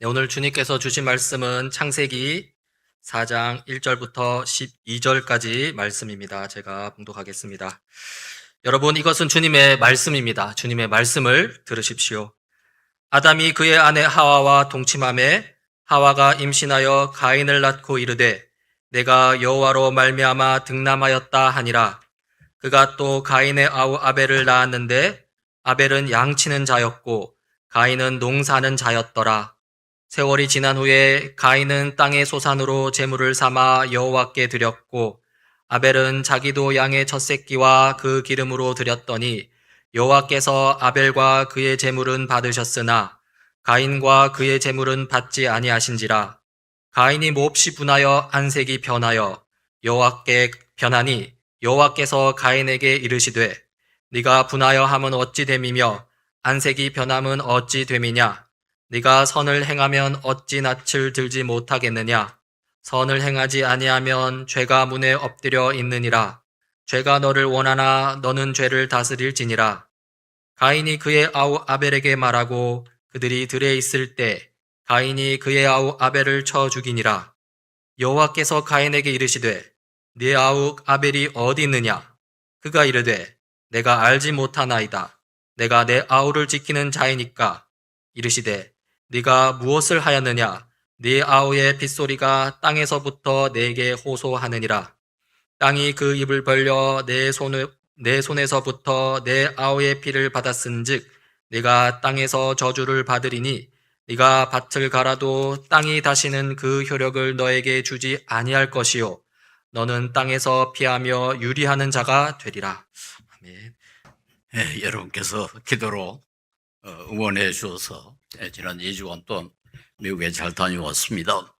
네, 오늘 주님께서 주신 말씀은 창세기 4장 1절부터 12절까지 말씀입니다. 제가 봉독하겠습니다. 여러분, 이것은 주님의 말씀입니다. 주님의 말씀을 들으십시오. 아담이 그의 아내 하와와 동침하매 하와가 임신하여 가인을 낳고 이르되 내가 여호와로 말미암아 득남하였다 하니라. 그가 또 가인의 아우 아벨을 낳았는데 아벨은 양치는 자였고 가인은 농사는 자였더라. 세월이 지난 후에 가인은 땅의 소산으로 제물을 삼아 여호와께 드렸고 아벨은 자기도 양의 첫 새끼와 그 기름으로 드렸더니 여호와께서 아벨과 그의 제물은 받으셨으나 가인과 그의 제물은 받지 아니하신지라. 가인이 몹시 분하여 안색이 변하여 여호와께 변하니 여호와께서 가인에게 이르시되 네가 분하여 함은 어찌 됨이며 안색이 변함은 어찌 됨이냐. 네가 선을 행하면 어찌 낯을 들지 못하겠느냐. 선을 행하지 아니하면 죄가 문에 엎드려 있느니라. 죄가 너를 원하나 너는 죄를 다스릴지니라. 가인이 그의 아우 아벨에게 말하고 그들이 들에 있을 때 가인이 그의 아우 아벨을 쳐 죽이니라. 여호와께서 가인에게 이르시되 네 아우 아벨이 어디 있느냐. 그가 이르되 내가 알지 못하나이다. 내가 내 아우를 지키는 자이니까. 이르시되 네가 무엇을 하였느냐. 네 아우의 빗소리가 땅에서부터 내게 호소하느니라. 땅이 그 입을 벌려 내 손에서부터 내 아우의 피를 받았은즉 네가 땅에서 저주를 받으리니 네가 밭을 갈아도 땅이 다시는 그 효력을 너에게 주지 아니할 것이요 너는 땅에서 피하며 유리하는 자가 되리라. 아멘. 네, 여러분께서 기도로 응원해 주셔서 지난 2주간 동안 미국에 잘 다녀왔습니다.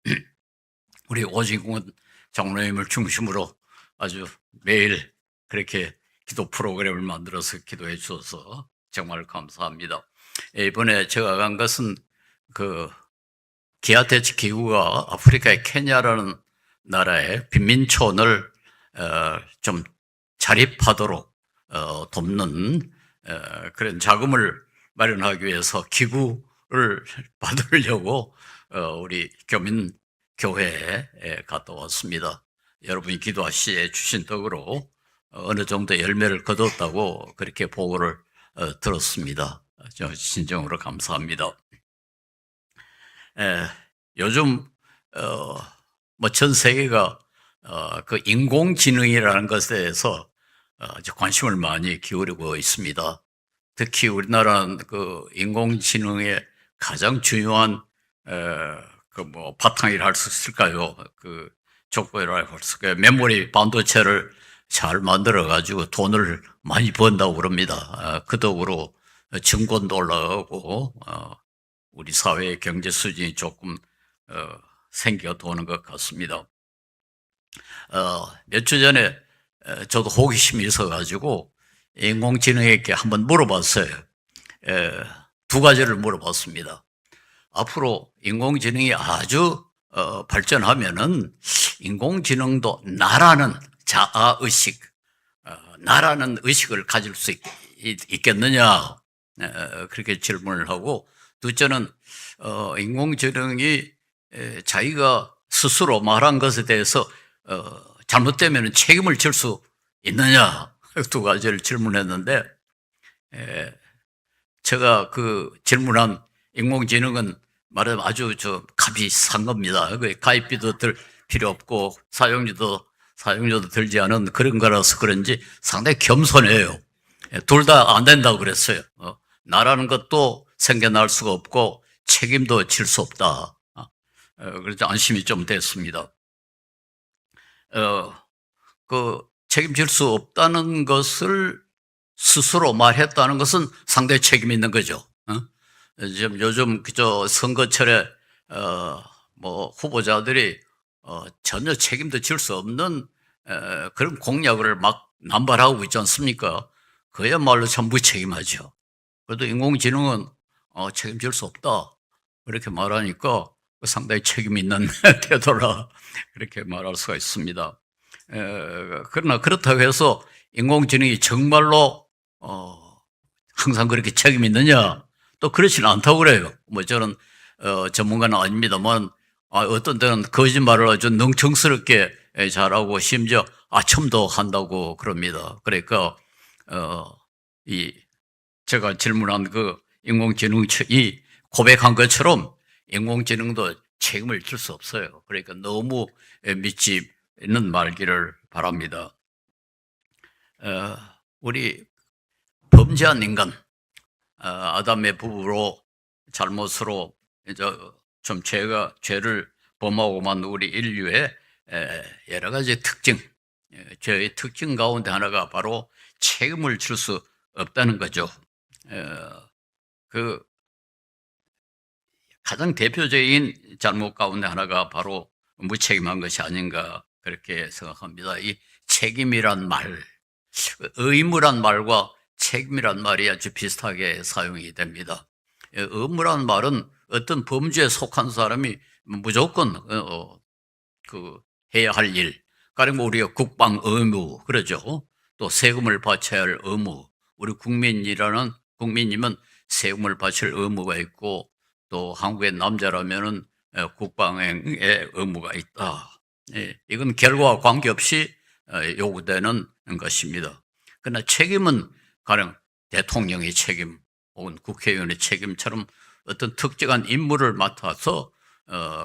우리 오진군 장로님을 중심으로 아주 매일 그렇게 기도 프로그램을 만들어서 기도해 주셔서 정말 감사합니다. 이번에 제가 간 것은 그 기아테치 기구가 아프리카의 케냐라는 나라의 빈민촌을 좀 자립하도록 돕는 그런 자금을 마련하기 위해서 기구를 받으려고 우리 교민교회에 갔다 왔습니다. 여러분이 기도하시에 주신 떡으로 어느 정도 열매를 거뒀다고 그렇게 보고를 들었습니다. 저 진정으로 감사합니다. 요즘 전 세계가 그 인공지능이라는 것에 대해서 관심을 많이 기울이고 있습니다. 특히 우리나라는 그 인공지능의 가장 중요한 바탕이라 할 수 있을까요? 그 족보라 할 수 있을까요? 메모리 반도체를 잘 만들어 가지고 돈을 많이 번다고 그럽니다. 그 덕으로 증권도 올라가고 우리 사회의 경제 수준이 조금 생겨 도는 것 같습니다. 몇 주 전에 저도 호기심이 있어가지고 인공지능에게 한번 물어봤어요. 두 가지를 물어봤습니다. 앞으로 인공지능이 아주 발전하면은 인공지능도 나라는 자아의식, 나라는 의식을 가질 수 있겠느냐, 그렇게 질문을 하고, 둘째는 인공지능이 자기가 스스로 말한 것에 대해서 잘못되면 책임을 질 수 있느냐, 두 가지를 질문했는데, 제가 그 질문한 인공지능은 말하자면 아주 값이 싼 겁니다. 가입비도 들 필요 없고 사용료도 들지 않은 그런 거라서 그런지 상당히 겸손해요. 둘 다 안 된다고 그랬어요. 나라는 것도 생겨날 수가 없고 책임도 질 수 없다. 그래서 안심이 좀 됐습니다. 그 책임질 수 없다는 것을 스스로 말했다는 것은 상당히 책임 있는 거죠. 지금 요즘 선거철에 후보자들이 전혀 책임도 질 수 없는 그런 공약을 막 남발하고 있지 않습니까? 그야말로 참 무책임하죠. 그래도 인공지능은 책임질 수 없다 그렇게 말하니까 상당히 책임 있는 태도라 그렇게 말할 수가 있습니다. 그러나 그렇다고 해서 인공지능이 정말로 항상 그렇게 책임 있느냐? 또 그렇지는 않다고 그래요. 저는 전문가는 아닙니다만 어떤 때는 거짓말을 아주 능청스럽게 잘하고 심지어 아첨도 한다고 그럽니다. 그러니까 이 제가 질문한 그 인공지능이 고백한 것처럼 인공지능도 책임을 질 수 없어요. 그러니까 너무 믿지는 말기를 바랍니다. 우리 범죄한 인간, 아담의 부부로 잘못으로 이제 좀 죄를 범하고만 우리 인류의 여러 가지 특징, 죄의 특징 가운데 하나가 바로 책임을 질 수 없다는 거죠. 그 가장 대표적인 잘못 가운데 하나가 바로 무책임한 것이 아닌가 그렇게 생각합니다. 이 책임이란 말, 의무란 말과 책임이란 말이 아주 비슷하게 사용이 됩니다. 의무란 말은 어떤 범죄에 속한 사람이 무조건 해야 할 일, 가령 우리가 국방 의무 그러죠. 또 세금을 바쳐야 할 의무, 우리 국민이면 세금을 바칠 의무가 있고 또 한국의 남자라면은 국방의 의무가 있다. 이건 결과와 관계없이 요구되는 것입니다. 그러나 책임은 가령 대통령의 책임 혹은 국회의원의 책임처럼 어떤 특정한 임무를 맡아서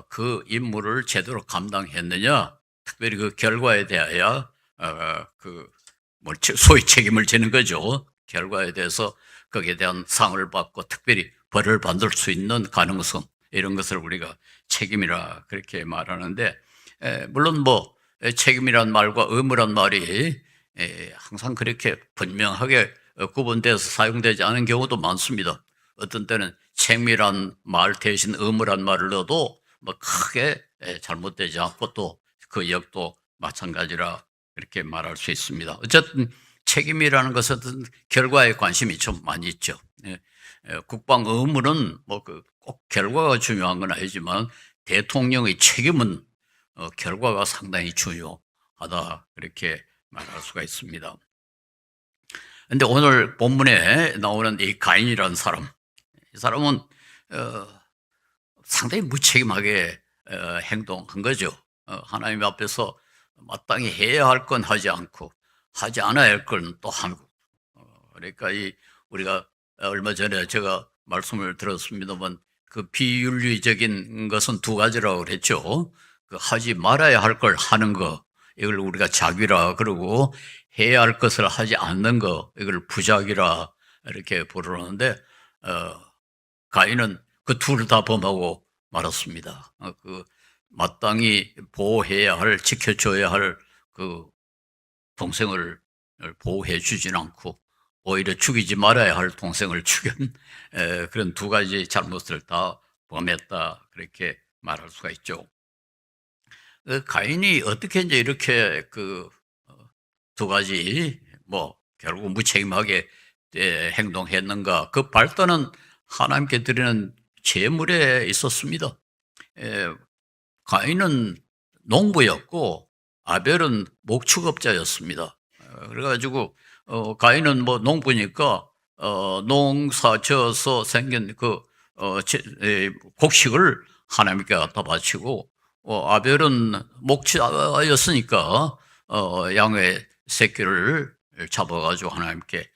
그 임무를 제대로 감당했느냐, 특별히 그 결과에 대하여 소위 책임을 지는 거죠. 결과에 대해서 거기에 대한 상을 받고 특별히 벌을 받을 수 있는 가능성, 이런 것을 우리가 책임이라 그렇게 말하는데, 물론 책임이란 말과 의무란 말이 항상 그렇게 분명하게 구분돼서 사용되지 않은 경우도 많습니다. 어떤 때는 책임이란 말 대신 의무란 말을 넣어도 크게 잘못되지 않고 또 그 역도 마찬가지라 그렇게 말할 수 있습니다. 어쨌든 책임이라는 것은 결과에 관심이 좀 많이 있죠. 국방 의무는 꼭 결과가 중요한 건 아니지만 대통령의 책임은 결과가 상당히 중요하다 그렇게 말할 수가 있습니다. 그런데 오늘 본문에 나오는 이 가인이라는 사람, 이 사람은 상당히 무책임하게 행동한 거죠. 하나님 앞에서 마땅히 해야 할 건 하지 않고 하지 않아야 할 건 또 하고. 그러니까 우리가 얼마 전에 제가 말씀을 들었습니다만 그 비윤리적인 것은 두 가지라고 그랬죠. 그 하지 말아야 할 걸 하는 거, 이걸 우리가 작위라 그러고, 해야 할 것을 하지 않는 거, 이걸 부작위라 이렇게 부르는데, 가인은 그 둘을 다 범하고 말았습니다. 마땅히 보호해야 할, 지켜줘야 할 그 동생을 보호해 주진 않고 오히려 죽이지 말아야 할 동생을 죽인 그런 두 가지 잘못을 다 범했다 그렇게 말할 수가 있죠. 가인이 어떻게 이제 이렇게 두 가지 결국 무책임하게 행동했는가? 그 발단은 하나님께 드리는 제물에 있었습니다. 가인은 농부였고 아벨은 목축업자였습니다. 그래가지고 가인은 농부니까 농사 지어서 생긴 곡식을 하나님께 갖다 바치고, 아벨은 목자였으니까 양의 새끼를 잡아가지고 하나님께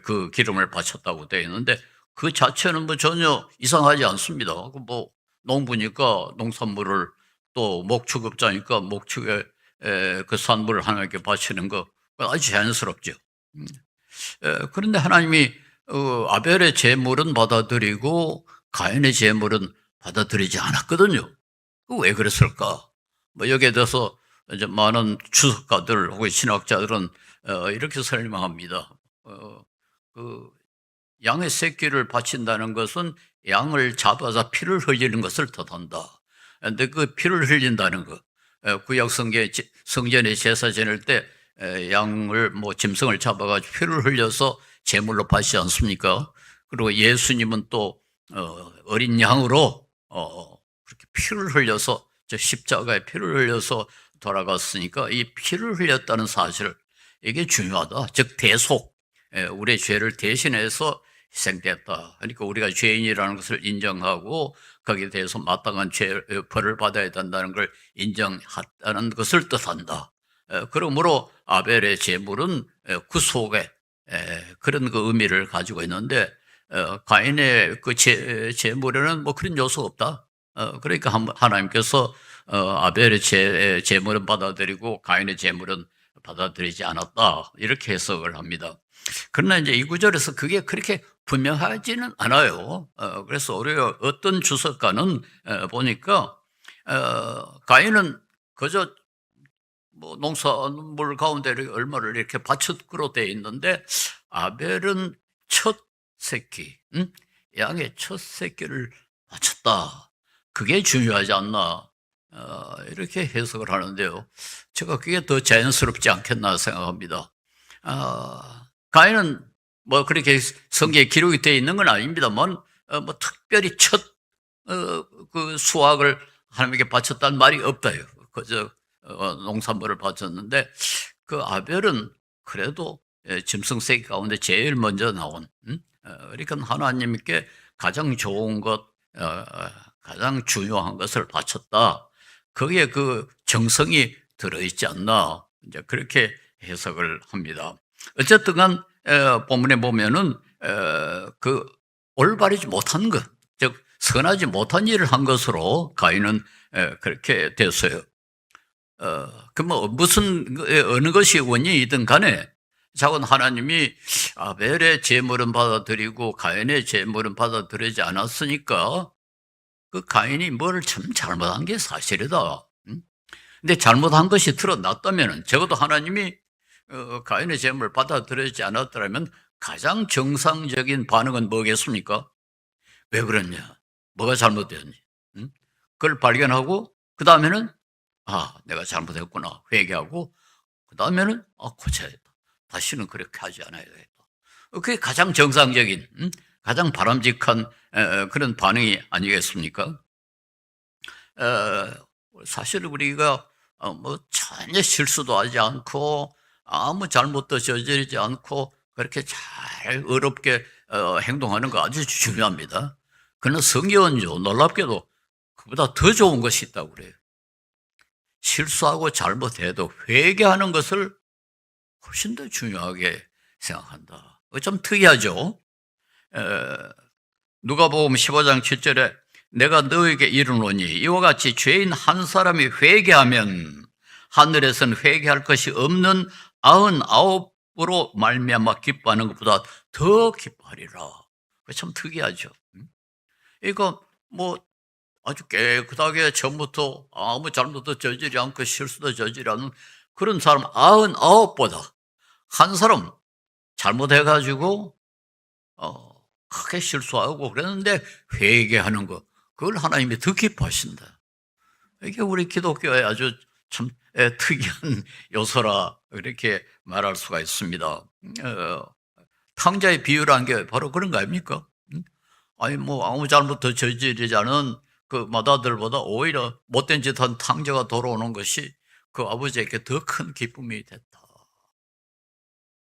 그 기름을 바쳤다고 되어 있는데, 그 자체는 전혀 이상하지 않습니다. 농부니까 농산물을, 또 목축업자니까 목축의 그 산물을 하나님께 바치는 거 아주 자연스럽죠. 그런데 하나님이 아벨의 제물은 받아들이고 가인의 제물은 받아들이지 않았거든요. 왜 그랬을까? 여기에 대해서 이제 많은 추석가들 혹은 신학자들은 이렇게 설명합니다. 양의 새끼를 바친다는 것은 양을 잡아서 피를 흘리는 것을 뜻한다. 그런데 그 피를 흘린다는 것, 구약 성전에 제사 지낼 때 양을 짐승을 잡아가지고 피를 흘려서 제물로 바치지 않습니까? 그리고 예수님은 또 어린 양으로 그렇게 피를 흘려서, 십자가에 피를 흘려서 돌아갔으니까 이 피를 흘렸다는 사실, 이게 중요하다. 즉 대속, 우리의 죄를 대신해서 희생됐다. 그러니까 우리가 죄인이라는 것을 인정하고 거기에 대해서 마땅한 벌을 받아야 된다는 걸 인정했다는 것을 뜻한다. 그러므로 아벨의 제물은 그 속에 그런 그 의미를 가지고 있는데 가인의 그 제물에는 뭐 그런 요소가 없다. 그러니까 하나님께서 아벨의 제물은 받아들이고 가인의 제물은 받아들이지 않았다. 이렇게 해석을 합니다. 그러나 이제 이 구절에서 그게 그렇게 분명하지는 않아요. 그래서 우리가 어떤 주석가는 보니까 가인은 그저 뭐 농산물 가운데 얼마를 이렇게 바쳤기로 되어 있는데 아벨은 첫 새끼, 양의 첫 새끼를 바쳤다. 그게 중요하지 않나. 이렇게 해석을 하는데요. 제가 그게 더 자연스럽지 않겠나 생각합니다. 가인은 뭐 그렇게 성경에 기록이 되어 있는 건 아닙니다만, 뭐 특별히 첫, 그 수확을 하나님께 바쳤다는 말이 없다요. 그저, 농산물을 바쳤는데, 그 아벨은 그래도 짐승새끼 가운데 제일 먼저 나온, 그러니까 하나님께 가장 좋은 것, 가장 중요한 것을 바쳤다. 거기에 그 정성이 들어있지 않나. 이제 그렇게 해석을 합니다. 어쨌든 간, 본문에 보면은, 그 올바르지 못한 것, 즉, 선하지 못한 일을 한 것으로 가인은 그렇게 됐어요. 그 뭐, 어느 것이 원인이든 간에, 자건 하나님이 아벨의 제물은 받아들이고 가인의 제물은 받아들이지 않았으니까 그 가인이 뭘 참 잘못한 게 사실이다. 근데 잘못한 것이 드러났다면 적어도 하나님이 가인의 제물을 받아들이지 않았더라면 가장 정상적인 반응은 뭐겠습니까? 왜 그랬냐? 뭐가 잘못되었니? 그걸 발견하고 그 다음에는 내가 잘못했구나 회개하고 그 다음에는 고쳐야겠다. 다시는 그렇게 하지 않아야 되겠다. 그게 가장 정상적인 가장 바람직한 그런 반응이 아니겠습니까? 사실 우리가 뭐 전혀 실수도 하지 않고 아무 잘못도 저지르지 않고 그렇게 잘 어렵게 행동하는 거 아주 중요합니다. 그러나 성경은요, 놀랍게도 그보다 더 좋은 것이 있다고 그래요. 실수하고 잘못해도 회개하는 것을 훨씬 더 중요하게 생각한다. 좀 특이하죠? 누가복음 15장 7절에 내가 너에게 이르노니 이와 같이 죄인 한 사람이 회개하면 하늘에서는 회개할 것이 없는 99으로 말미암아 기뻐하는 것보다 더 기뻐하리라. 참 특이하죠. 이거 뭐 아주 깨끗하게 처음부터 아무 잘못도 저지르지 않고 실수도 저지르지 않은 그런 사람 99보다 한 사람 잘못해가지고 크게 실수하고 그랬는데 회개하는 거 그걸 하나님이 더 기뻐하신다. 이게 우리 기독교의 아주 참 특이한 요소라 이렇게 말할 수가 있습니다. 탕자의 비유라는 게 바로 그런 거 아닙니까? 아니 뭐 아무 잘못도 저지르지 않은 그 맏아들보다 오히려 못된 짓한 탕자가 돌아오는 것이 그 아버지에게 더 큰 기쁨이 됐다.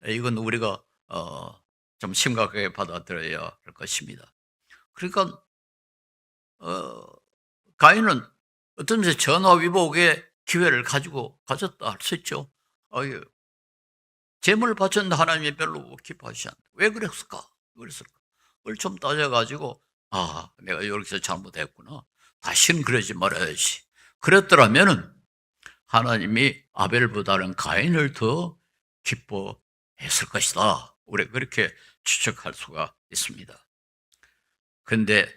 이건 우리가 좀 심각하게 받아들여야 할 것입니다. 그러니까 가인은 어떤 면에서 전화위복의 기회를 가졌다 할 수 있죠. 재물을 바쳤는데 하나님이 별로 기뻐하시지 않다. 왜 그랬을까? 그걸 좀 따져가지고 내가 여기서 잘못했구나. 다시는 그러지 말아야지. 그랬더라면은 하나님이 아벨보다는 가인을 더 기뻐했을 것이다. 우리 그렇게 추측할 수가 있습니다. 그런데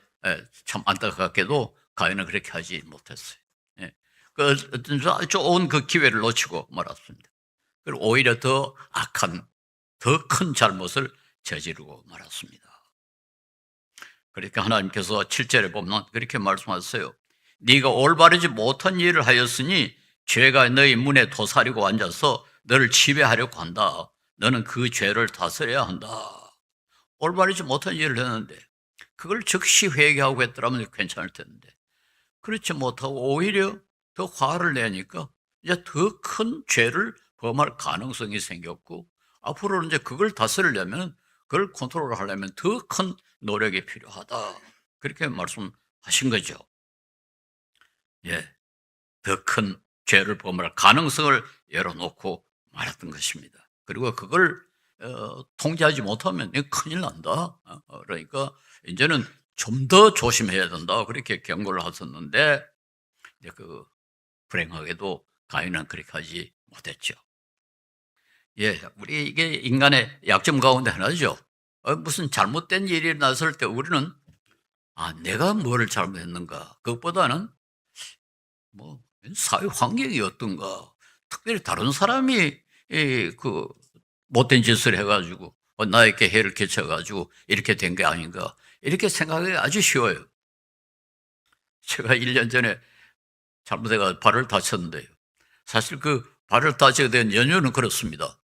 참 안타깝게도 가인은 그렇게 하지 못했어요. 그 어떤 좋은 그 기회를 놓치고 말았습니다. 그리고 오히려 더 악한, 더 큰 잘못을 저지르고 말았습니다. 그러니까 하나님께서 7절에 보면 그렇게 말씀하셨어요. 네가 올바르지 못한 일을 하였으니 죄가 너희 문에 도사리고 앉아서 너를 지배하려고 한다. 너는 그 죄를 다스려야 한다. 올바르지 못한 일을 했는데 그걸 즉시 회개하고 했더라면 괜찮을 텐데 그렇지 못하고 오히려 더 화를 내니까 이제 더 큰 죄를 범할 가능성이 생겼고 앞으로는 이제 그걸 다스리려면 그걸 컨트롤하려면 더 큰 노력이 필요하다. 그렇게 말씀하신 거죠. 예, 더 큰 죄를 범할 가능성을 열어놓고 말했던 것입니다. 그리고 그걸 통제하지 못하면 이거 큰일 난다. 그러니까 이제는 좀 더 조심해야 된다. 그렇게 경고를 하셨는데 이제 그 불행하게도 가인은 그렇게 하지 못했죠. 예, 우리 이게 인간의 약점 가운데 하나죠. 무슨 잘못된 일이 났을 때 우리는 내가 뭐를 잘못했는가? 그것보다는 뭐 사회 환경이 어떤가? 특별히 다른 사람이 그 못된 짓을 해가지고 나에게 해를 끼쳐가지고 이렇게 된 게 아닌가? 이렇게 생각하기 아주 쉬워요. 제가 1년 전에 잘못해가 발을 다쳤는데요. 사실 그 발을 다치게 된 연유는 그렇습니다.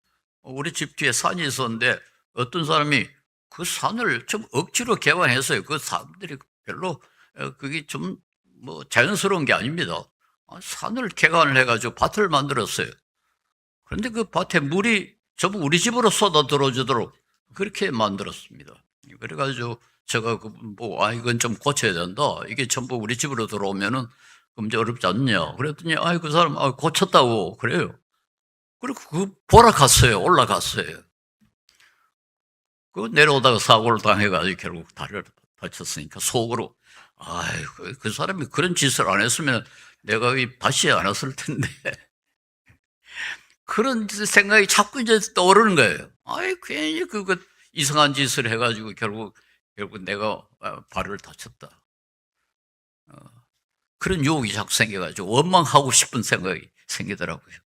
우리 집 뒤에 산이 있었는데 어떤 사람이 그 산을 좀 억지로 개발했어요. 그 사람들이 별로 그게 좀 뭐 자연스러운 게 아닙니다. 산을 개간을 해가지고 밭을 만들었어요. 그런데 그 밭에 물이 전부 우리 집으로 쏟아 들어오도록 그렇게 만들었습니다. 그래가지고 제가 이건 좀 고쳐야 된다. 이게 전부 우리 집으로 들어오면은 문제 어렵지 않냐. 그랬더니 그 사람 고쳤다고 그래요. 그리고 그 보러 갔어요. 올라갔어요. 그 내려오다가 사고를 당해가지고 결국 다리를 다쳤으니까 속으로 그 사람이 그런 짓을 안 했으면 내가 이 밭이 안 왔을 텐데 그런 생각이 자꾸 이제 떠오르는 거예요. 괜히 그거 이상한 짓을 해가지고 결국 내가 발을 다쳤다. 그런 유혹이 자꾸 생겨가지고 원망하고 싶은 생각이 생기더라고요.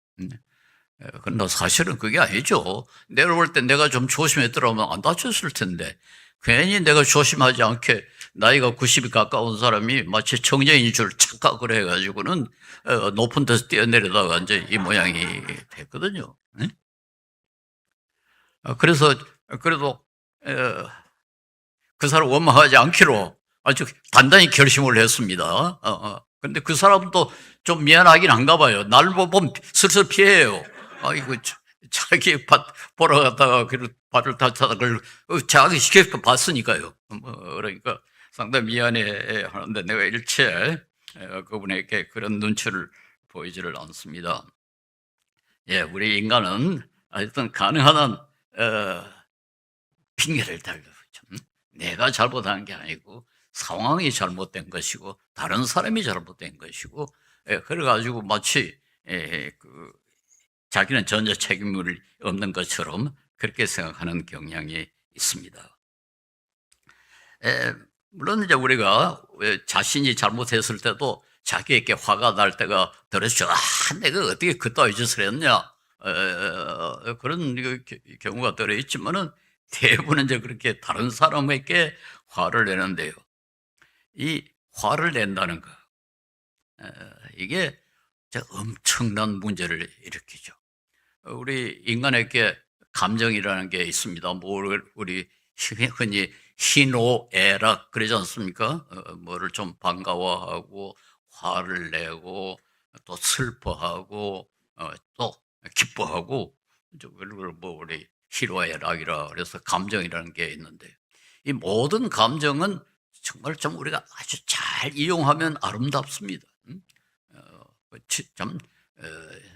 그러나 사실은 그게 아니죠. 내려올 때 내가 좀 조심했더라면 안 다쳤을 텐데 괜히 내가 조심하지 않게 나이가 90이 가까운 사람이 마치 청년인 줄 착각을 해가지고는 높은 데서 뛰어내려다가 이제 이 모양이 됐거든요. 그래서 그래도 그 사람 원망하지 않기로 아주 단단히 결심을 했습니다. 근데 그 사람도 좀 미안하긴 한가 봐요. 날 보면 슬슬 피해요. 이거 자기 밭 보러 갔다가 그 밭을 다쳤다 그걸 자기 시켜서 봤으니까요. 그러니까 상당히 미안해 하는데 내가 일체 그분에게 그런 눈치를 보이지를 않습니다. 예, 우리 인간은 하여튼 가능한 한 핑계를 달고 내가 잘못한 게 아니고 상황이 잘못된 것이고 다른 사람이 잘못된 것이고 그래가지고 마치 자기는 전혀 책임을 없는 것처럼 그렇게 생각하는 경향이 있습니다. 물론 이제 우리가 자신이 잘못했을 때도 자기에게 화가 날 때가 들었죠. 내가 어떻게 그따위 짓을 했냐. 그런 경우가 들어있지만은 대부분은 이제 그렇게 다른 사람에게 화를 내는데요. 이 화를 낸다는 거, 이게 엄청난 문제를 일으키죠. 우리 인간에게 감정이라는 게 있습니다. 우리 흔히 희노애락 그러지 않습니까? 뭐를 좀 반가워하고 화를 내고 또 슬퍼하고 또 기뻐하고 그걸 우리 희노애락이라 그래서 감정이라는 게 있는데 이 모든 감정은 정말 좀 우리가 아주 잘 이용하면 아름답습니다. 참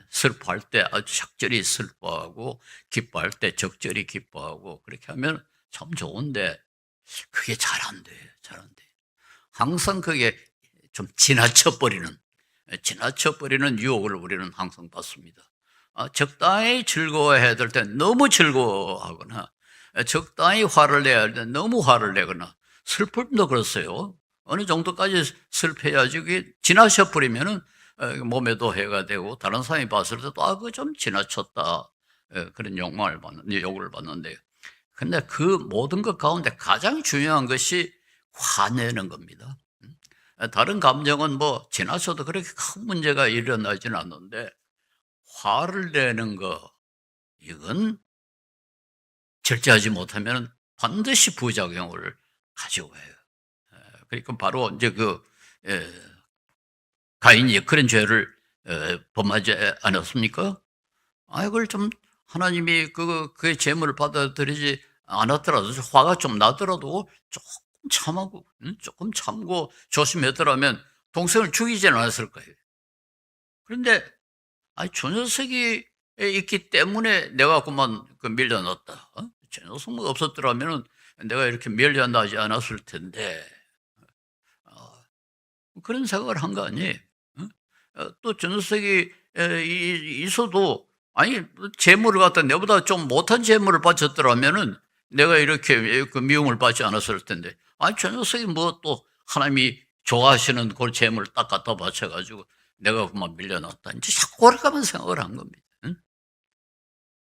슬퍼할 때 아주 적절히 슬퍼하고 기뻐할 때 적절히 기뻐하고 그렇게 하면 참 좋은데 그게 잘 안 돼요. 잘 안 돼요. 항상 그게 좀 지나쳐버리는 유혹을 우리는 항상 받습니다. 적당히 즐거워해야 될 때 너무 즐거워하거나 적당히 화를 내야 할 때 너무 화를 내거나 슬픔도 그렇어요. 어느 정도까지 슬퍼야지 그게 지나쳐버리면은 몸에도 해가 되고 다른 사람이 봤을 때도 그거 좀 지나쳤다 그런 욕을 받는데요. 근데 그 모든 것 가운데 가장 중요한 것이 화내는 겁니다. 다른 감정은 뭐 지나쳐도 그렇게 큰 문제가 일어나지는 않는데 화를 내는 거 이건 절제하지 못하면 반드시 부작용을 가지고 와요. 그러니까 바로 이제 가인이 그런 죄를 범하지 않았습니까? 그걸 좀 하나님이 그의 재물을 받아들이지 안 하더라도 화가 좀 나더라도 조금 참고 조심했더라면 동생을 죽이지는 않았을 거예요. 그런데 저 녀석이 있기 때문에 내가 그만 밀려났다. 저 녀석만 없었더라면 내가 이렇게 밀려나지 않았을 텐데 그런 생각을 한 거 아니에요. 또 저 녀석이 있어도 재물을 갖다 내보다 좀 못한 재물을 바쳤더라면은 내가 이렇게 그 미움을 받지 않았을 텐데 저 녀석이 뭐 또 하나님이 좋아하시는 그 재물을 딱 갖다 바쳐가지고 내가 그만 밀려났다. 이제 자꾸 그렇게만 생각을 한 겁니다. 응?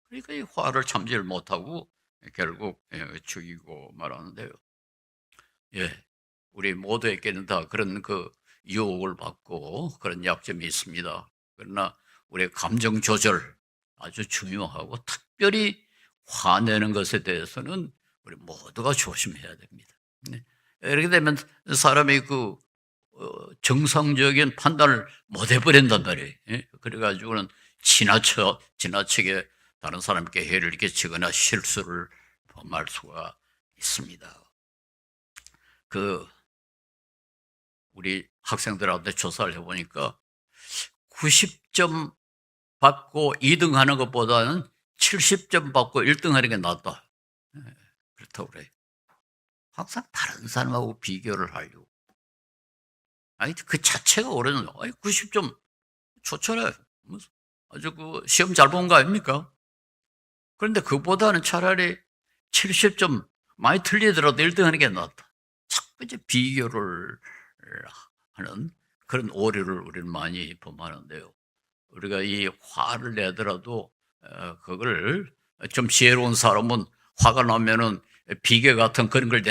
그러니까 이 화를 참지를 못하고 결국 죽이고 말하는데요. 예, 우리 모두에게는 다 그런 유혹을 받고 그런 약점이 있습니다. 그러나 우리의 감정 조절 아주 중요하고 특별히 화내는 것에 대해서는 우리 모두가 조심해야 됩니다. 네. 이렇게 되면 사람이 정상적인 판단을 못 해버린단 말이에요. 그래가지고는 지나치게 다른 사람께 해를 끼치거나 실수를 범할 수가 있습니다. 우리 학생들한테 조사를 해보니까 90점 받고 2등 하는 것보다는 70점 받고 1등 하는 게 낫다. 그렇다고 그래요. 항상 다른 사람하고 비교를 하려고. 그 자체가 오르는, 90점 좋잖아요. 아주 시험 잘 본 거 아닙니까? 그런데 그보다는 차라리 70점 많이 틀리더라도 1등 하는 게 낫다. 자꾸 이제 비교를 하는 그런 오류를 우리는 많이 범하는데요. 우리가 이 화를 내더라도 그걸 좀 지혜로운 사람은 화가 나면은 비계 같은 그런 걸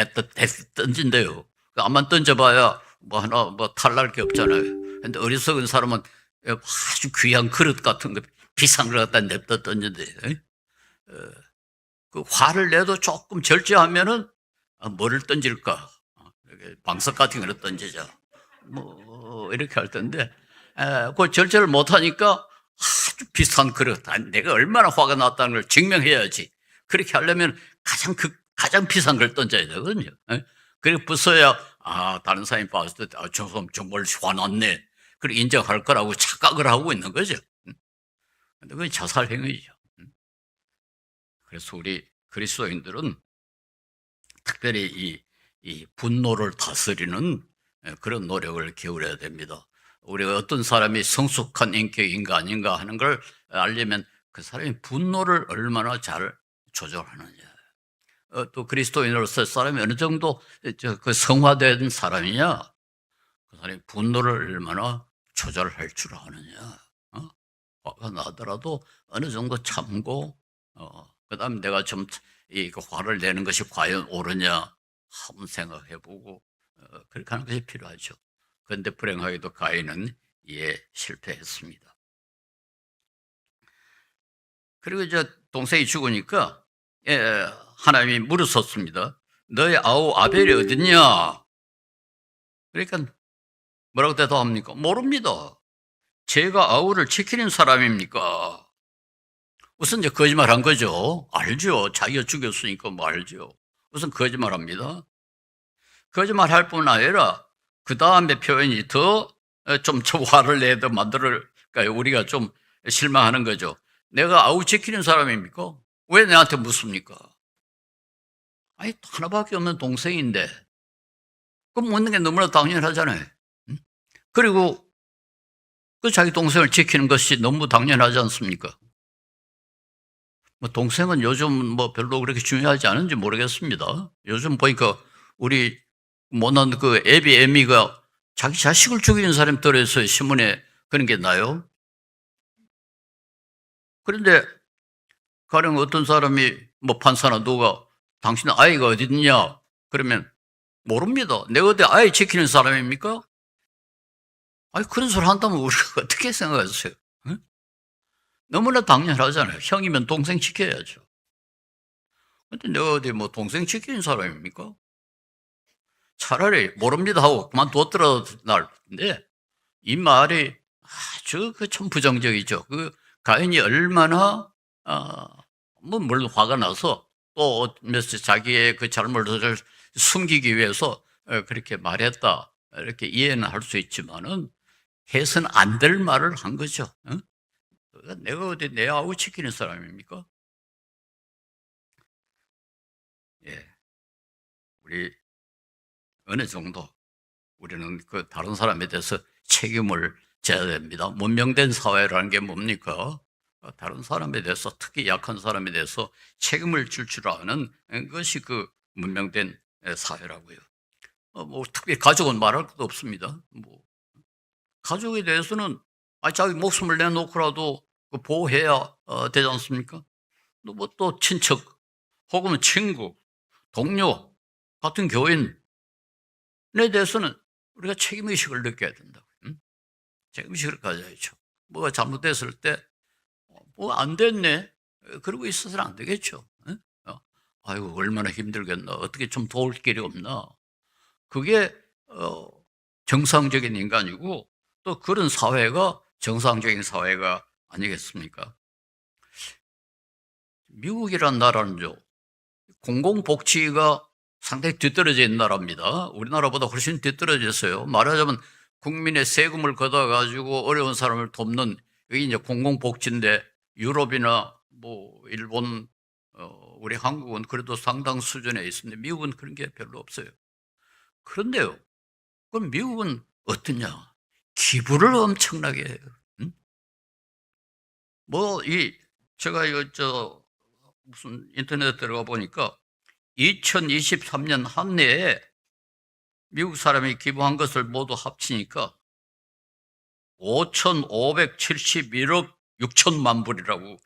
던진대요. 암만 던져봐야 뭐 탈날 게 없잖아요. 근데 어리석은 사람은 아주 귀한 그릇 같은 거, 비싼 걸 갖다 냅다 던진대요. 그 화를 내도 조금 절제하면은 뭐를 던질까? 방석 같은 걸 던지자. 이렇게 할 텐데, 그 절제를 못하니까 아주 비싼 그릇. 내가 얼마나 화가 났다는 걸 증명해야지. 그렇게 하려면 가장 비싼 걸 던져야 되거든요. 그리고 부숴야, 다른 사람이 봤을 때, 저 사람 정말 화났네. 그리고 인정할 거라고 착각을 하고 있는 거죠. 근데 그게 자살 행위죠. 그래서 우리 그리스도인들은 특별히 이 분노를 다스리는 그런 노력을 기울여야 됩니다. 우리가 어떤 사람이 성숙한 인격인가 아닌가 하는 걸 알려면 그 사람이 분노를 얼마나 잘 조절하느냐. 또 그리스도인으로서 사람이 어느 정도 성화된 사람이냐. 그 사람이 분노를 얼마나 조절할 줄 아느냐. 화가 나더라도 어느 정도 참고, 그 다음에 내가 좀 화를 내는 것이 과연 옳으냐 한번 생각해 보고, 그렇게 하는 것이 필요하죠. 그런데 불행하게도 가인은 이에 실패했습니다. 그리고 이제 동생이 죽으니까 하나님이 물으셨습니다. 너의 아우 아벨이 어딨냐? 그러니까 뭐라고 대답합니까? 모릅니다. 제가 아우를 지키는 사람입니까? 우선 이제 거짓말한 거죠. 알죠. 자기가 죽였으니까 알죠. 우선 거짓말합니다. 거짓말할 뿐 아니라 그 다음에 표현이 더 좀 화를 내도 만들까 우리가 좀 실망하는 거죠. 내가 아우 지키는 사람입니까? 왜 내한테 묻습니까? 하나밖에 없는 동생인데 그럼 묻는 게 너무나 당연하잖아요. 그리고 자기 동생을 지키는 것이 너무 당연하지 않습니까? 동생은 요즘 별로 그렇게 중요하지 않은지 모르겠습니다. 요즘 보니까 우리 못난 애미가 자기 자식을 죽이는 사람 들어서 신문에 그런 게 나요. 그런데 가령 어떤 사람이 판사나 누가 당신 아이가 어디 있냐? 그러면 모릅니다. 내가 어디 아이 지키는 사람입니까? 그런 소리 한다면 우리가 어떻게 생각하세요? 응? 너무나 당연하잖아요. 형이면 동생 지켜야죠. 근데 내가 어디 동생 지키는 사람입니까? 차라리 모릅니다 하고 그만뒀더라도 날인데 이 말이 아주 참 부정적이죠. 가인이 얼마나 물론 화가 나서 또 어쩌면서 자기의 그 잘못을 숨기기 위해서 그렇게 말했다. 이렇게 이해는 할 수 있지만은 해서는 안 될 말을 한 거죠. 응? 내가 어디 내 아우 지키는 사람입니까? 예. 우리 어느 정도 우리는 그 다른 사람에 대해서 책임을 져야 됩니다. 문명된 사회라는 게 뭡니까? 다른 사람에 대해서, 특히 약한 사람에 대해서 책임을 질 줄 아는 것이 그 문명된 사회라고요. 뭐 특히 가족은 말할 것도 없습니다. 뭐 가족에 대해서는 자기 목숨을 내놓고라도 그 보호해야 되지 않습니까? 뭐 또 친척 혹은 친구, 동료, 같은 교인에 대해서는 우리가 책임의식을 느껴야 된다고. 책임의식을 가져야죠. 뭐가 잘못됐을 때, 뭐 안 됐네. 그러고 있어서는 안 되겠죠. 아이고, 얼마나 힘들겠나. 어떻게 좀 도울 길이 없나. 그게, 정상적인 인간이고, 또 그런 사회가 정상적인 사회가 아니겠습니까? 미국이란 나라는요, 공공복지가 상당히 뒤떨어져 있는 나라입니다. 우리나라보다 훨씬 뒤떨어져 있어요. 말하자면 국민의 세금을 걷어가지고 어려운 사람을 돕는, 여기 이제 공공복지인데, 유럽이나 뭐 일본, 우리 한국은 그래도 상당 수준에 있습니다. 미국은 그런 게 별로 없어요. 그런데요, 그럼 미국은 어떠냐? 기부를 엄청나게 해요. 제가 무슨 인터넷에 들어가 보니까 2023년 한 해에 미국 사람이 기부한 것을 모두 합치니까 5,571억 6천만 불이라고.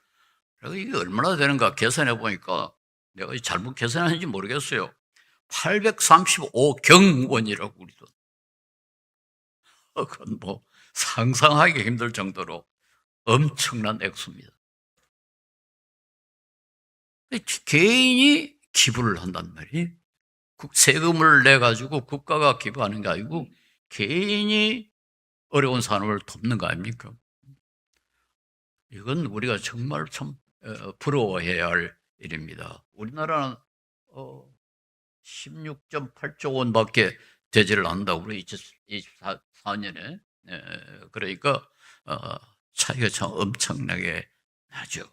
그래서 이게 얼마나 되는가 계산해 보니까 내가 잘못 계산했는지 모르겠어요. 835경 원이라고, 우리 돈. 그건 뭐 상상하기 힘들 정도로 엄청난 액수입니다. 개인이 기부를 한단 말이에요. 세금을 내가지고 국가가 기부하는 게 아니고 개인이 어려운 사람을 돕는 거 아닙니까? 이건 우리가 정말 참 부러워해야 할 일입니다. 우리나라는 16.8조 원밖에 되지를 않는다고, 우리 2024년에. 그러니까 차이가 참 엄청나게 나죠.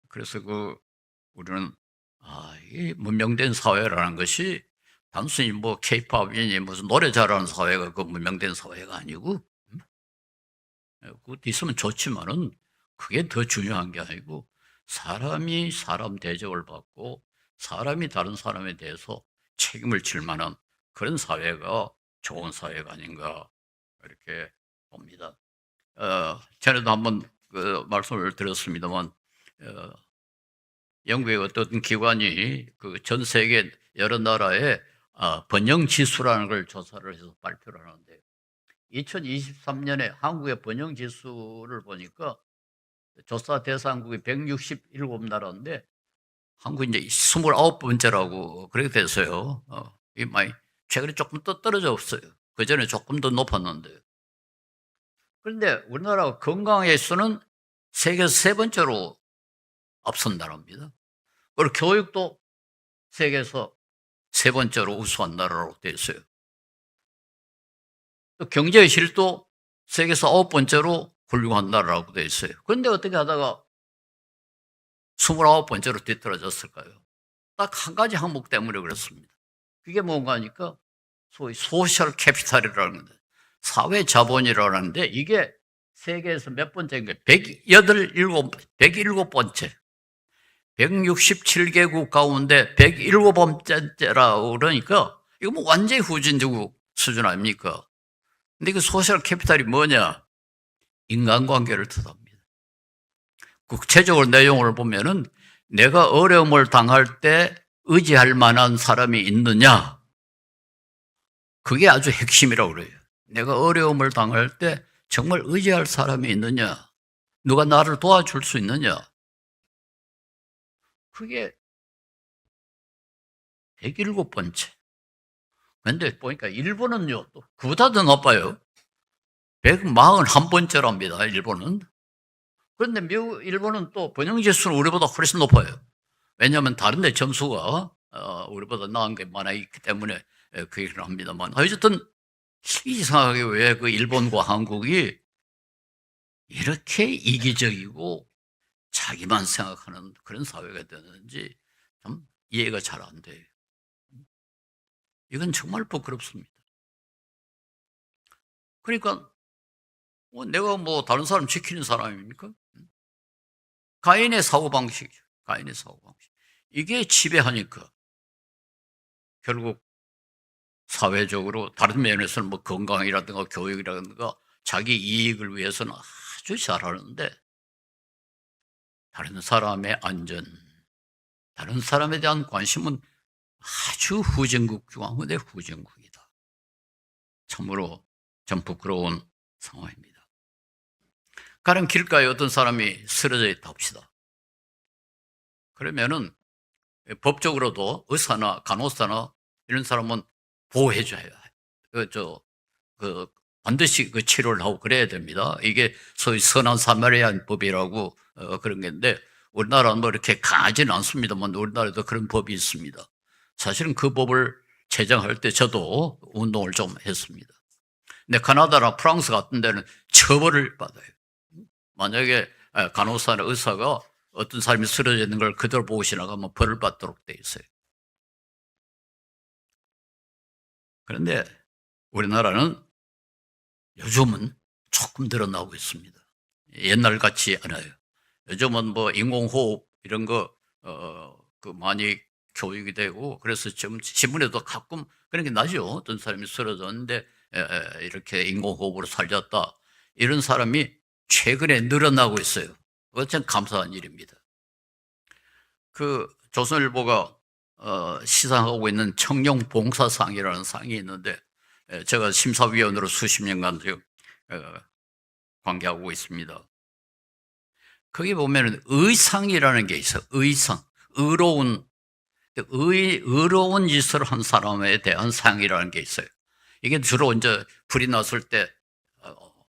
그래서 우리는 이 문명된 사회라는 것이 단순히 뭐 케이팝이니 무슨 노래 잘하는 사회가 그 문명된 사회가 아니고, 그것도 있으면 좋지만은 그게 더 중요한 게 아니고, 사람이 사람 대접을 받고 사람이 다른 사람에 대해서 책임을 질 만한 그런 사회가 좋은 사회가 아닌가, 이렇게 봅니다. 전에도 한번 그 말씀을 드렸습니다만, 영국의 어떤 기관이 그 전 세계 여러 나라에 번영 지수라는 걸 조사를 해서 발표를 하는데, 2023년에 한국의 번영 지수를 보니까 조사 대상국이 167나라인데 한국이 이제 29번째라고 그렇게 됐어요. 이 많이 최근에 조금 더 떨어졌어요. 그 전에 조금 더 높았는데. 그런데 우리나라가 건강에서는 세계에서 세 번째로 앞선 나라입니다. 그리고 교육도 세계에서 세 번째로 우수한 나라로 되어 있어요. 또 경제의 실도 세계에서 9번째로 훌륭한 나라라고 되어 있어요. 그런데 어떻게 하다가 29번째로 뒤떨어졌을까요? 딱 한 가지 항목 때문에 그렇습니다. 그게 뭔가 하니까 소위 소셜 캐피탈이라는 건데, 사회 자본이라는 데, 이게 세계에서 몇 번째인가? 107번째. 167개국 가운데 107번째라고 그러니까 이거 뭐 완전히 후진국 수준 아닙니까? 근데 그 소셜 캐피탈이 뭐냐? 인간관계를 뜻합니다. 구체적으로 내용을 보면은 내가 어려움을 당할 때 의지할 만한 사람이 있느냐? 그게 아주 핵심이라고 그래요. 내가 어려움을 당할 때 정말 의지할 사람이 있느냐? 누가 나를 도와줄 수 있느냐? 그게 107번째. 그런데 보니까 일본은요, 또 그보다 더 높아요. 141번째랍니다, 일본은. 그런데 일본은 또 번영지수는 우리보다 훨씬 높아요. 왜냐하면 다른 데 점수가 우리보다 나은 게 많아 있기 때문에 그 얘기를 합니다만, 어쨌든 이상하게 왜 그 일본과 한국이 이렇게 이기적이고 자기만 생각하는 그런 사회가 되는지 좀 이해가 잘 안 돼요. 이건 정말 부끄럽습니다. 그러니까 내가 뭐 다른 사람 지키는 사람입니까? 가인의 사고방식이죠. 가인의 사고방식. 이게 지배하니까 결국 사회적으로 다른 면에서는 뭐 건강이라든가 교육이라든가 자기 이익을 위해서는 아주 잘하는데, 다른 사람의 안전, 다른 사람에 대한 관심은 아주 후진국 중 아무데 후진국이다. 참으로 좀 부끄러운 상황입니다. 가령 길가에 어떤 사람이 쓰러져 있다 합시다. 그러면은 법적으로도 의사나 간호사나 이런 사람은 보호해줘야 해요. 반드시 그 치료를 하고 그래야 됩니다. 이게 소위 선한 사마리안법이라고 그런 게 있는데, 우리나라는 뭐 이렇게 강하지는 않습니다만 우리나라에도 그런 법이 있습니다. 사실은 그 법을 제정할 때 저도 운동을 좀 했습니다. 근데 카나다나 프랑스 같은 데는 처벌을 받아요. 만약에 간호사나 의사가 어떤 사람이 쓰러져 있는 걸 그대로 보고 지나가면 벌을 받도록 돼 있어요. 그런데 우리나라는 요즘은 조금 늘어나고 있습니다. 옛날 같지 않아요. 요즘은 뭐 인공호흡 이런 거 많이 교육이 되고, 그래서 지금 신문에도 가끔 그런 게 나죠. 어떤 사람이 쓰러졌는데 이렇게 인공호흡으로 살렸다, 이런 사람이 최근에 늘어나고 있어요. 그건 참 감사한 일입니다. 그 조선일보가 시상하고 있는 청룡봉사상이라는 상이 있는데, 제가 심사위원으로 수십 년간 관계하고 있습니다. 거기 보면은 의상이라는 게 있어요. 의상, 의로운 짓을 한 사람에 대한 상이라는 게 있어요. 이게 주로 이제 불이 났을 때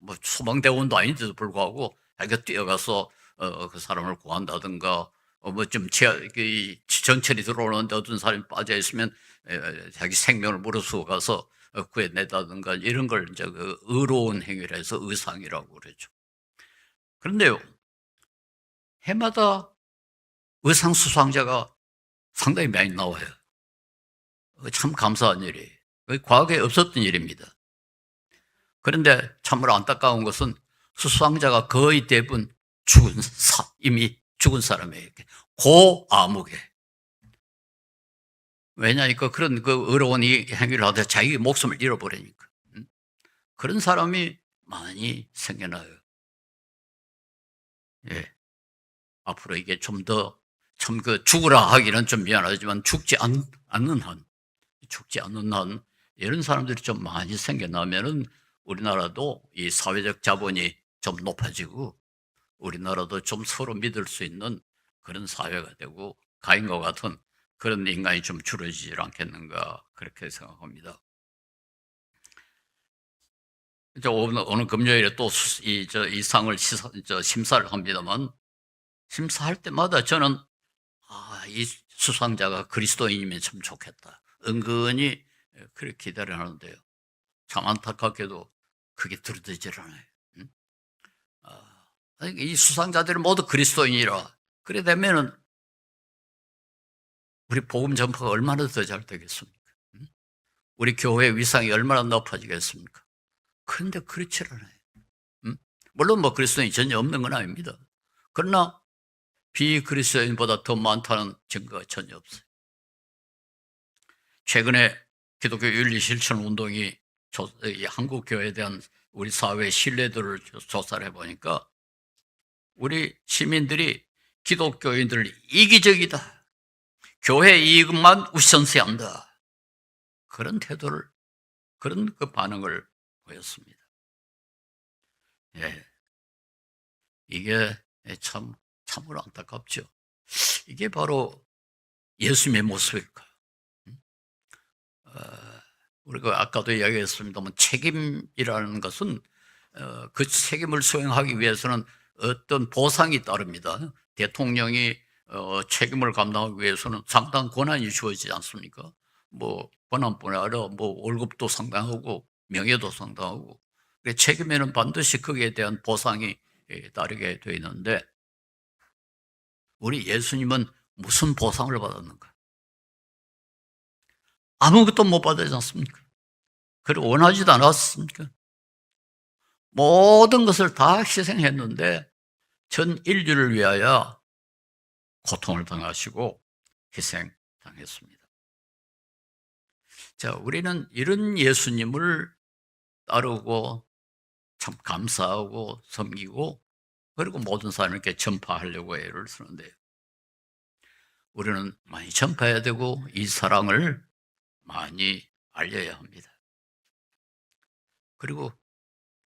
뭐 소방대원도 아닌데도 불구하고 자기가 뛰어가서 그 사람을 구한다든가, 뭐 좀 전철이 들어오는데 어떤 사람이 빠져 있으면 자기 생명을 무릅쓰고 가서 구해내다든가, 이런 걸 이제 그 의로운 행위를 해서 의상이라고 그러죠. 그런데요, 해마다 의상 수상자가 상당히 많이 나와요. 참 감사한 일이에요. 과거에 없었던 일입니다. 그런데 참으로 안타까운 것은 수상자가 거의 대부분 이미 죽은 사람이에요. 고아무개. 왜냐니까 그런 그 어려운 이 행위를 하다 자기 목숨을 잃어버리니까. 그런 사람이 많이 생겨나요. 예. 앞으로 이게 좀 더, 참 죽으라 하기는 좀 미안하지만 죽지 않는 한, 이런 사람들이 좀 많이 생겨나면은 우리나라도 이 사회적 자본이 좀 높아지고, 우리나라도 좀 서로 믿을 수 있는 그런 사회가 되고, 가인과 같은 그런 인간이 좀 줄어지지 않겠는가, 그렇게 생각합니다. 오늘 금요일에 또 이 상을 심사를 합니다만, 심사할 때마다 저는 이 수상자가 그리스도인이면 참 좋겠다, 은근히 그렇게 기대를 하는데요. 참 안타깝게도 그게 들어지질 않아요. 이 수상자들은 모두 그리스도인이라 그래 되면은 우리 복음 전파가 얼마나 더 잘 되겠습니까? 우리 교회의 위상이 얼마나 높아지겠습니까? 그런데 그렇지 않아요. 물론 뭐 그리스도인이 전혀 없는 건 아닙니다. 그러나 비그리스도인보다 더 많다는 증거가 전혀 없어요. 최근에 기독교 윤리 실천 운동이 한국 교회에 대한 우리 사회의 신뢰도를 조사를 해보니까, 우리 시민들이 기독교인들을 이기적이다, 교회 이익만 우선시한다, 그런 태도를, 그런 그 반응을 보였습니다. 예. 이게 참으로 안타깝죠. 이게 바로 예수님의 모습일까? 우리가 아까도 이야기했습니다만, 책임이라는 것은 그 책임을 수행하기 위해서는 어떤 보상이 따릅니다. 대통령이 책임을 감당하기 위해서는 상당한 권한이 주어지지 않습니까? 뭐 권한뿐 아니라 뭐 월급도 상당하고 명예도 상당하고 그 책임에는 반드시 거기에 대한 보상이 따르게 되어 있는데 우리 예수님은 무슨 보상을 받았는가? 아무것도 못 받지 않습니까? 그걸 원하지도 않았습니까? 모든 것을 다 희생했는데 전 인류를 위하여 고통을 당하시고 희생당했습니다. 자, 우리는 이런 예수님을 따르고 참 감사하고 섬기고 그리고 모든 사람에게 전파하려고 애를 쓰는데요. 우리는 많이 전파해야 되고 이 사랑을 많이 알려야 합니다. 그리고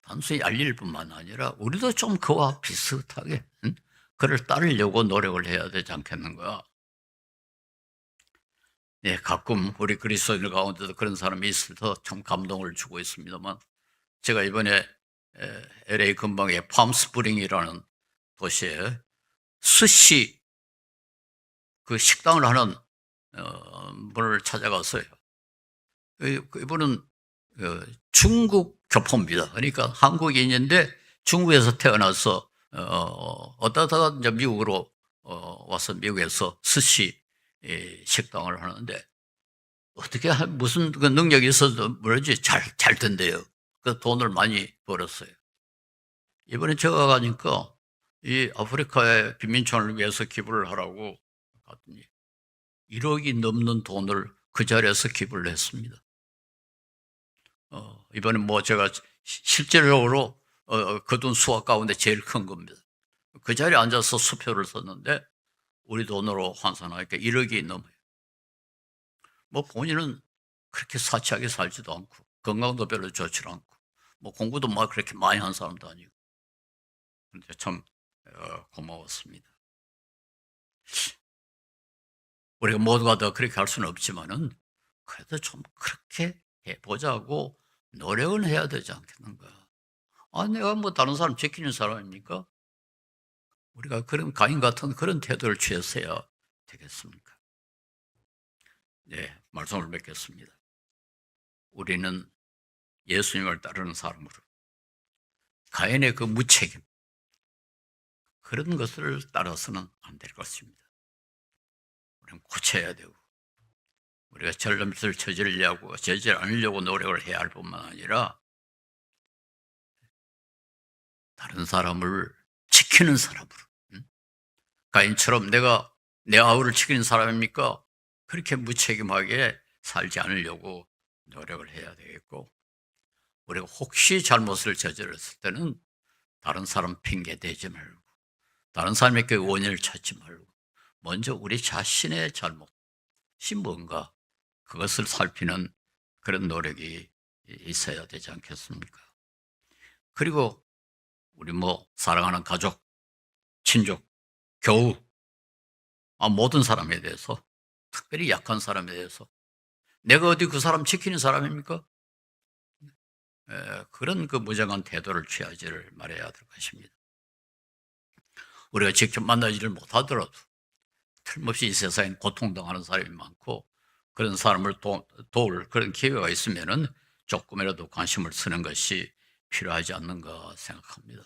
단순히 알릴 뿐만 아니라 우리도 좀 그와 비슷하게 그를 따르려고 노력을 해야 되지 않겠는가. 예, 가끔 우리 그리스도인들 가운데도 그런 사람이 있어서 참 감동을 주고 있습니다만 제가 이번에 LA 근방의 팜스프링이라는 도시에 스시 그 식당을 하는 분을 찾아갔어요. 이분은 중국 교포입니다. 그러니까 한국인인데 중국에서 태어나서 어떠다가 이제 미국으로 와서 미국에서 스시 식당을 하는데 어떻게 무슨 그 능력이 있어서 뭐지 잘 된대요. 그 돈을 많이 벌었어요. 이번에 제가 가니까 이 아프리카의 빈민촌을 위해서 기부를 하라고 갔더니 1억이 넘는 돈을 그 자리에서 기부를 했습니다. 이번에 뭐 제가 실제적으로 그 돈 수확 가운데 제일 큰 겁니다. 그 자리에 앉아서 수표를 썼는데 우리 돈으로 환산하니까 1억이 넘어요. 뭐 본인은 그렇게 사치하게 살지도 않고 건강도 별로 좋지 않고 뭐 공부도 막 그렇게 많이 한 사람도 아니고 근데 참 고마웠습니다. 우리가 모두가 다 그렇게 할 수는 없지만은 그래도 좀 그렇게 해보자고 노력은 해야 되지 않겠는가. 아, 내가 뭐 다른 사람 지키는 사람입니까? 우리가 그런 가인 같은 그런 태도를 취했어야 되겠습니까? 네, 말씀을 맺겠습니다. 우리는 예수님을 따르는 사람으로 가인의 그 무책임 그런 것을 따라서는 안 될 것입니다. 우리는 고쳐야 되고 우리가 잘못을 저지르려고 저지르지 않으려고 노력을 해야 할 뿐만 아니라 다른 사람을 지키는 사람으로 가인처럼 내가 내 아우를 지키는 사람입니까? 그렇게 무책임하게 살지 않으려고 노력을 해야 되겠고 우리가 혹시 잘못을 저질렀을 때는 다른 사람 핑계 대지 말고 다른 사람에게 원인을 찾지 말고 먼저 우리 자신의 잘못이 뭔가 그것을 살피는 그런 노력이 있어야 되지 않겠습니까? 그리고 우리 뭐 사랑하는 가족, 친족, 교우 모든 사람에 대해서 특별히 약한 사람에 대해서 내가 어디 그 사람 지키는 사람입니까? 그런 그 무정한 태도를 취하지를 말해야 될 것입니다. 우리가 직접 만나지를 못하더라도 틀림없이 이 세상에 고통당하는 사람이 많고 그런 사람을 도울 그런 기회가 있으면은 조금이라도 관심을 쓰는 것이 필요하지 않는가 생각합니다.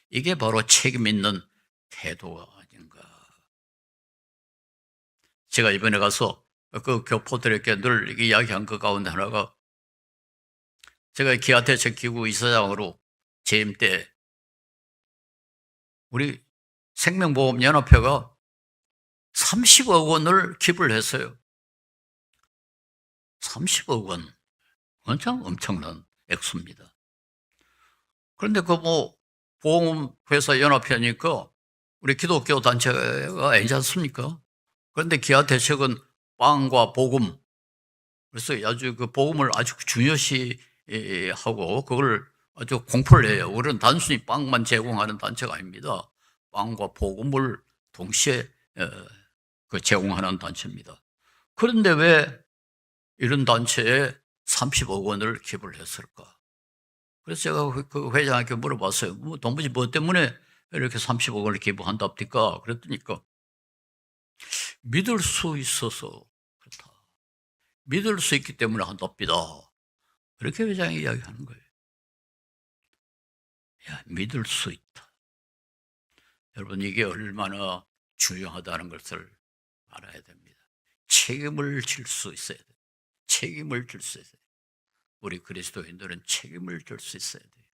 이게 바로 책임 있는 태도가 아닌가. 제가 이번에 가서 그 교포들에게 늘 이야기한 것 가운데 하나가 제가 기아대책기구 이사장으로 재임 때 우리 생명보험연합회가 30억 원을 기부를 했어요. 30억 원. 엄청 엄청난 액수입니다. 그런데 그 뭐 보험회사 연합회니까 우리 기독교 단체가 아니지 않습니까? 그런데 기아대책은 빵과 복음, 그래서 아주 그 복음을 아주 중요시 하고 그걸 아주 공포를 해요. 우리는 단순히 빵만 제공하는 단체가 아닙니다. 빵과 복음을 동시에 그 제공하는 단체입니다. 그런데 왜 이런 단체에 30억 원을 기부를 했을까? 그래서 제가 그 회장에게 물어봤어요. 뭐 도무지 뭐 때문에 이렇게 30억 원을 기부한답니까? 그랬더니까 믿을 수 있어서 그렇다. 믿을 수 있기 때문에 한답니다. 그렇게 회장이 이야기하는 거예요. 야, 믿을 수 있다. 여러분, 이게 얼마나 중요하다는 것을 알아야 됩니다. 책임을 질 수 있어야 돼요. 책임을 질 수 있어야 돼요. 우리 그리스도인들은 책임을 질 수 있어야 돼요.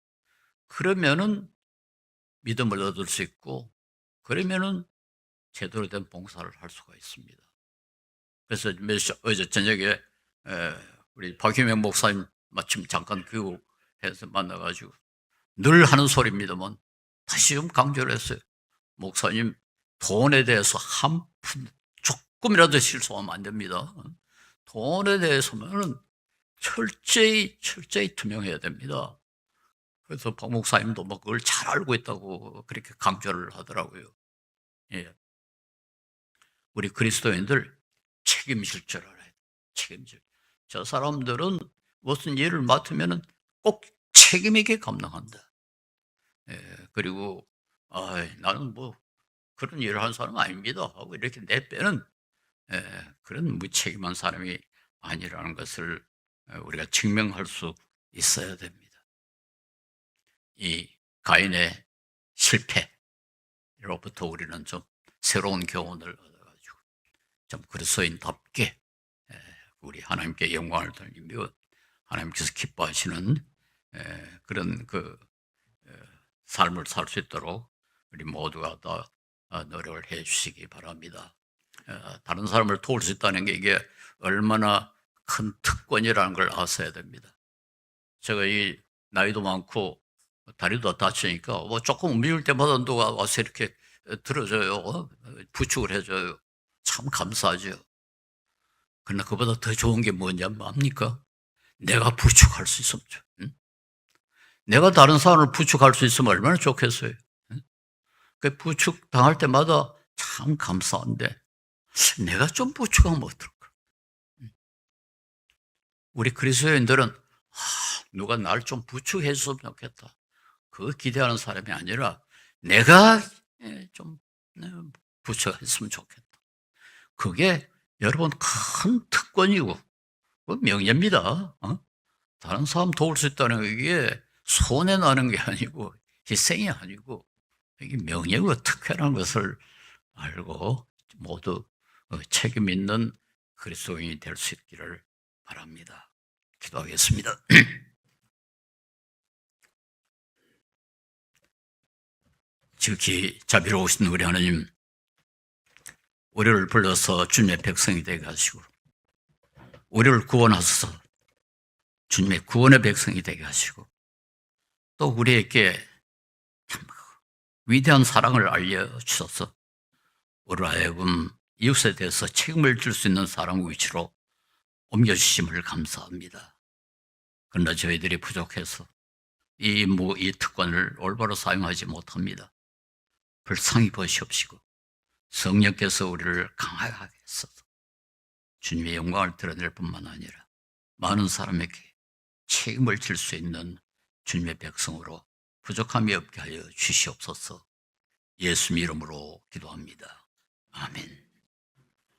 그러면은 믿음을 얻을 수 있고, 그러면은 제대로 된 봉사를 할 수가 있습니다. 그래서 어제 저녁에 우리 박희명 목사님 마침 잠깐 교회에서 만나가지고 늘 하는 소리입니다만 다시 좀 강조를 했어요. 목사님, 돈에 대해서 한 푼 조금이라도 실수하면 안 됩니다. 돈에 대해서는 철저히 투명해야 됩니다. 그래서 박 목사님도 뭐 그걸 잘 알고 있다고 그렇게 강조를 하더라고요. 예. 우리 그리스도인들 책임질 줄 알아야 돼. 책임질. 저 사람들은 무슨 일을 맡으면은 꼭 책임있게 감당한다. 예. 그리고 나는 뭐 그런 일을 하는 사람 아닙니다 하고 이렇게 내빼는 그런 무책임한 사람이 아니라는 것을 우리가 증명할 수 있어야 됩니다. 이 가인의 실패로부터 우리는 좀 새로운 교훈을 얻어가지고 좀 그리스도인답게 우리 하나님께 영광을 돌리며 하나님께서 기뻐하시는 그런 삶을 살 수 있도록 우리 모두가 다 노력을 해 주시기 바랍니다. 다른 사람을 도울 수 있다는 게 이게 얼마나 큰 특권이라는 걸 아셔야 됩니다. 제가 이 나이도 많고 다리도 다치니까 뭐 조금 움직일 때마다 누가 와서 이렇게 들어줘요. 부축을 해줘요. 참 감사하죠. 그러나 그보다 더 좋은 게 뭔지 압니까? 내가 부축할 수 있으면 응? 내가 다른 사람을 부축할 수 있으면 얼마나 좋겠어요. 응? 그 부축 당할 때마다 참 감사한데 내가 좀 부축하면 어떨까? 우리 그리스도인들은 누가 날 좀 부축해 줬으면 좋겠다. 그거 기대하는 사람이 아니라 내가 좀 부축했으면 좋겠다. 그게 여러분 큰 특권이고 명예입니다. 다른 사람 도울 수 있다는 게 손해나는 게 아니고 희생이 아니고 이게 명예와 특혜라는 것을 알고 모두 책임 있는 그리스도인이 될 수 있기를 바랍니다. 기도하겠습니다. 지극히 자비로우신 우리 하나님, 우리를 불러서 주님의 백성이 되게 하시고 우리를 구원하셔서 주님의 구원의 백성이 되게 하시고 또 우리에게 참 위대한 사랑을 알려주셔서 우리로 하여금 이웃에 대해서 책임을 질 수 있는 사람 위치로 옮겨주심을 감사합니다. 그러나 저희들이 부족해서 이 특권을 올바로 사용하지 못합니다. 불쌍히 보시옵시고 성령께서 우리를 강하게 하셔서 주님의 영광을 드러낼 뿐만 아니라 많은 사람에게 책임을 질 수 있는 주님의 백성으로 부족함이 없게 하여 주시옵소서. 예수님 이름으로 기도합니다. 아멘.